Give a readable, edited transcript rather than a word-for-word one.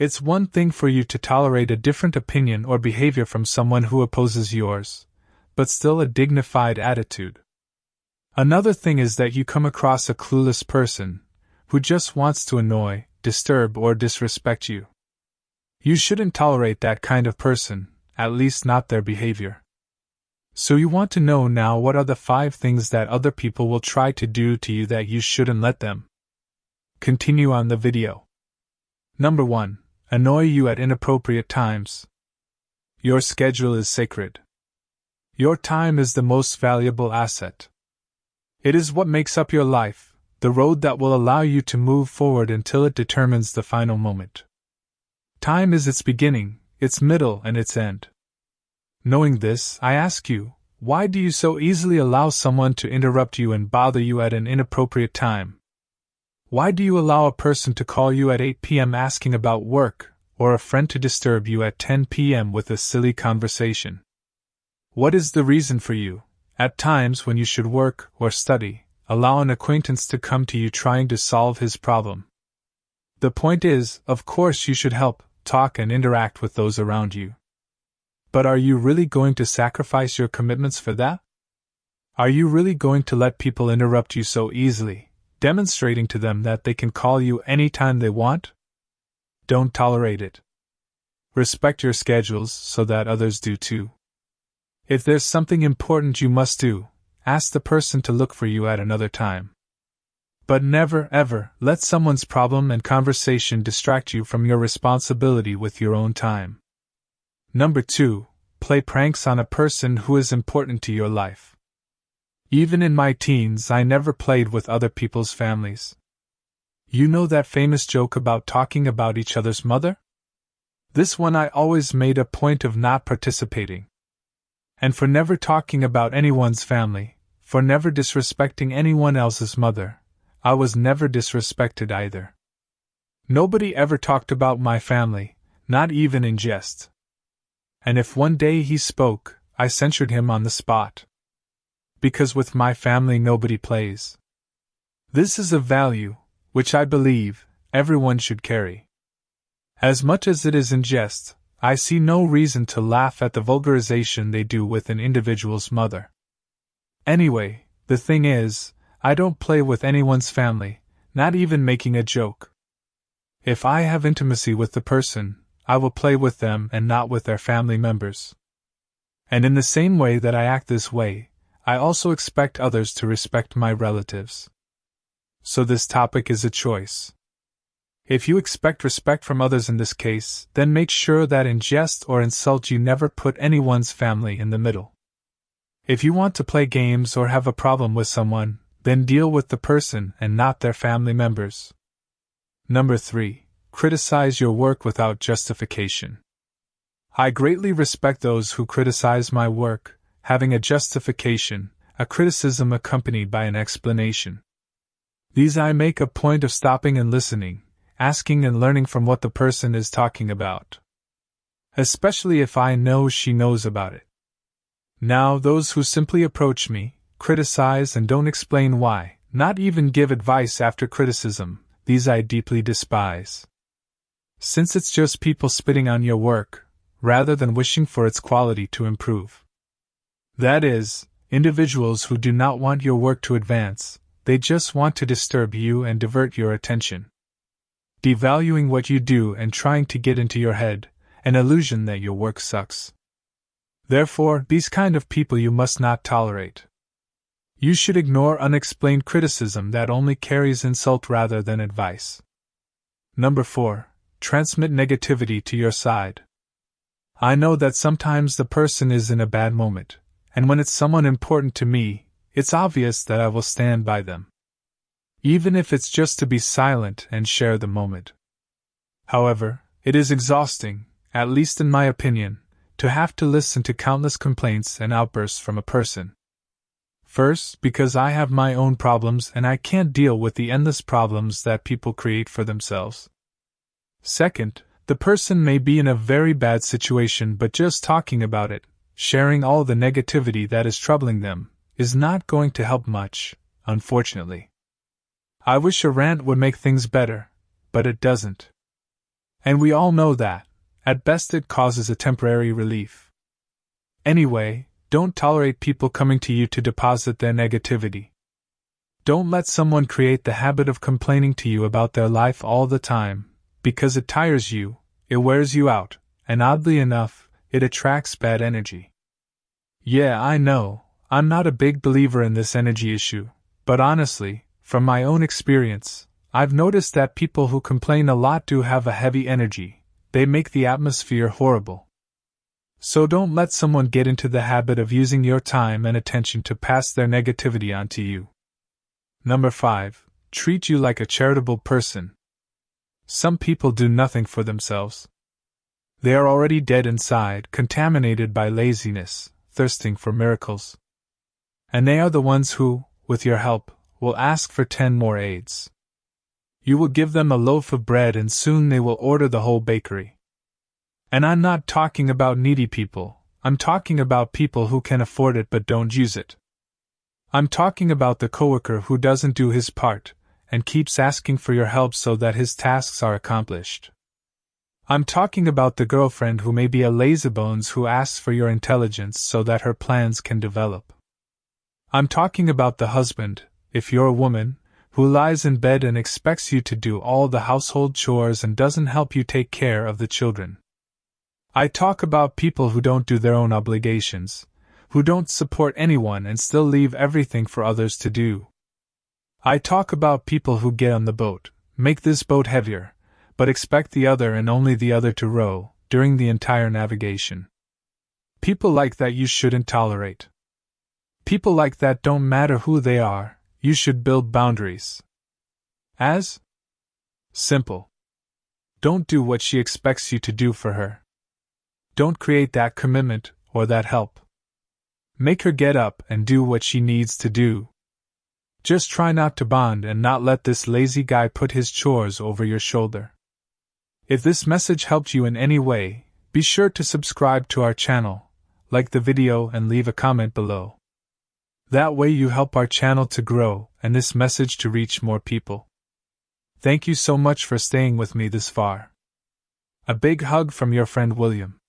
It's one thing for you to tolerate a different opinion or behavior from someone who opposes yours, but still a dignified attitude. Another thing is that you come across a clueless person who just wants to annoy, disturb, or disrespect you. You shouldn't tolerate that kind of person, at least not their behavior. So you want to know now what are the 5 things that other people will try to do to you that you shouldn't let them. Continue on the video. Number 1. Annoy you at inappropriate times. Your schedule is sacred. Your time is the most valuable asset. It is what makes up your life, the road that will allow you to move forward until it determines the final moment. Time is its beginning, its middle, and its end. Knowing this, I ask you, why do you so easily allow someone to interrupt you and bother you at an inappropriate time? Why do you allow a person to call you at 8 p.m. asking about work, or a friend to disturb you at 10 p.m. with a silly conversation? What is the reason for you, at times when you should work or study, allow an acquaintance to come to you trying to solve his problem? The point is, of course you should help, talk, and interact with those around you. But are you really going to sacrifice your commitments for that? Are you really going to let people interrupt you so easily, demonstrating to them that they can call you anytime they want? Don't tolerate it. Respect your schedules so that others do too. If there's something important you must do, ask the person to look for you at another time. But never, ever, let someone's problem and conversation distract you from your responsibility with your own time. Number 2. Play pranks on a person who is important to your life. Even in my teens, I never played with other people's families. You know that famous joke about talking about each other's mother? This one I always made a point of not participating. And for never talking about anyone's family, for never disrespecting anyone else's mother, I was never disrespected either. Nobody ever talked about my family, not even in jest. And if one day he spoke, I censured him on the spot. Because with my family nobody plays. This is a value, which I believe, everyone should carry. As much as it is in jest, I see no reason to laugh at the vulgarization they do with an individual's mother. Anyway, the thing is, I don't play with anyone's family, not even making a joke. If I have intimacy with the person, I will play with them and not with their family members. And in the same way that I act this way, I also expect others to respect my relatives. So this topic is a choice. If you expect respect from others in this case, then make sure that in jest or insult you never put anyone's family in the middle. If you want to play games or have a problem with someone, then deal with the person and not their family members. Number 3. Criticize your work without justification. I greatly respect those who criticize my work, having a justification, a criticism accompanied by an explanation. These I make a point of stopping and listening, asking and learning from what the person is talking about. Especially if I know she knows about it. Now, those who simply approach me, criticize and don't explain why, not even give advice after criticism, these I deeply despise. Since it's just people spitting on your work, rather than wishing for its quality to improve. That is, individuals who do not want your work to advance, they just want to disturb you and divert your attention. Devaluing what you do and trying to get into your head, an illusion that your work sucks. Therefore, these kind of people you must not tolerate. You should ignore unexplained criticism that only carries insult rather than advice. Number 4. Transmit negativity to your side. I know that sometimes the person is in a bad moment, and when it's someone important to me, it's obvious that I will stand by them. Even if it's just to be silent and share the moment. However, it is exhausting, at least in my opinion, to have to listen to countless complaints and outbursts from a person. First, because I have my own problems and I can't deal with the endless problems that people create for themselves. Second, the person may be in a very bad situation, but just talking about it, sharing all the negativity that is troubling them, is not going to help much, unfortunately. I wish a rant would make things better, but it doesn't. And we all know that, at best, it causes a temporary relief. Anyway, don't tolerate people coming to you to deposit their negativity. Don't let someone create the habit of complaining to you about their life all the time, because it tires you, it wears you out, and oddly enough, it attracts bad energy. Yeah, I know, I'm not a big believer in this energy issue, but honestly, from my own experience, I've noticed that people who complain a lot do have a heavy energy. They make the atmosphere horrible. So don't let someone get into the habit of using your time and attention to pass their negativity on to you. Number 5. Treat you like a charitable person. Some people do nothing for themselves. They are already dead inside, contaminated by laziness, thirsting for miracles. And they are the ones who, with your help, will ask for 10 more aids. You will give them a loaf of bread and soon they will order the whole bakery. And I'm not talking about needy people, I'm talking about people who can afford it but don't use it. I'm talking about the coworker who doesn't do his part, and keeps asking for your help so that his tasks are accomplished. I'm talking about the girlfriend who may be a lazybones who asks for your intelligence so that her plans can develop. I'm talking about the husband, if you're a woman, who lies in bed and expects you to do all the household chores and doesn't help you take care of the children. I talk about people who don't do their own obligations, who don't support anyone and still leave everything for others to do. I talk about people who get on the boat, make this boat heavier, but expect the other and only the other to row during the entire navigation. People like that you shouldn't tolerate. People like that don't matter who they are, you should build boundaries. As? Simple. Don't do what she expects you to do for her. Don't create that commitment or that help. Make her get up and do what she needs to do. Just try not to bond and not let this lazy guy put his chores over your shoulder. If this message helped you in any way, be sure to subscribe to our channel, like the video and leave a comment below. That way you help our channel to grow and this message to reach more people. Thank you so much for staying with me this far. A big hug from your friend William.